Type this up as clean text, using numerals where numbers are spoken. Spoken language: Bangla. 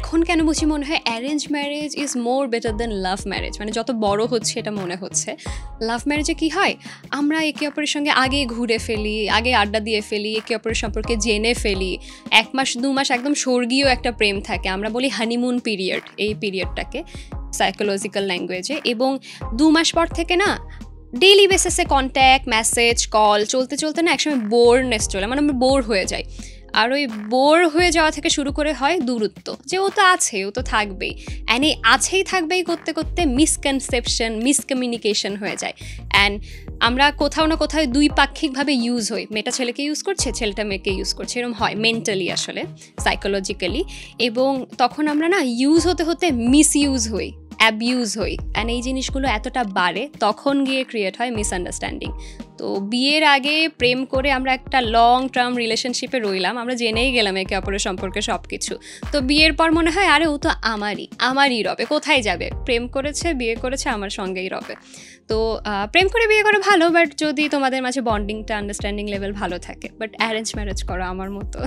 এখন কেন বুঝি মনে হয় arrange marriage is more better then love marriage. মানে যত বড় হচ্ছে এটা মনে হচ্ছে লাভ ম্যারেজে কি হয়, আমরা একে অপরের সঙ্গে আগে ঘুরে ফেলি, আগে আড্ডা দিয়ে ফেলি, একে অপরের সম্পর্কে জেনে ফেলি, 1 মাস 2 মাস একদম স্বর্গীয় একটা প্রেম থাকে, আমরা বলি হানিমুন পিরিয়ড এই পিরিয়ডটাকে সাইকোলজিক্যাল ল্যাঙ্গুয়েজে। এবং 2 মাস পর থেকে না ডেইলি বেসিসে কন্ট্যাক্ট মেসেজ কল চলতে চলতে না একসময় বোরনেস চলে, মানে আমরা বোর হয়ে যাই। আর ওই বোর হয়ে যাওয়া থেকে শুরু করে হয় দূরত্ব, যে ও তো আছে, ও তো থাকবেই, অ্যান্ড এই আছেই থাকবেই করতে করতে মিসকনসেপশন মিসকমিউনিকেশন হয়ে যায়। অ্যান্ড আমরা কোথাও না কোথাও দুই পাক্ষিকভাবে ইউজ হই, মেয়েটা ছেলেকে ইউজ করছে, ছেলেটা মেয়েকে ইউজ করছে, এরকম হয় মেন্টালি আসলে সাইকোলজিক্যালি। এবং তখন আমরা না ইউজ হতে হতে মিস ইউজ হই, অ্যাবিউজ হই, অ্যান্ড এই জিনিসগুলো এতটা বাড়ে তখন গিয়ে ক্রিয়েট হয় মিসআন্ডারস্ট্যান্ডিং। তো বিয়ের আগে প্রেম করে আমরা একটা লং টার্ম রিলেশনশিপে রইলাম, আমরা জেনেই গেলাম একে অপরের সম্পর্কে সব কিছু। তো বিয়ের পর মনে হয় আরে ও তো আমারই রবে, কোথায় যাবে, প্রেম করেছে বিয়ে করেছে আমার সঙ্গেই রবে। তো প্রেম করে বিয়ে করে ভালো, বাট যদি তোমাদের মাঝে বন্ডিংটা আন্ডারস্ট্যান্ডিং লেভেল ভালো থাকে, বাট অ্যারেঞ্জ ম্যারেজ করো আমার মতো।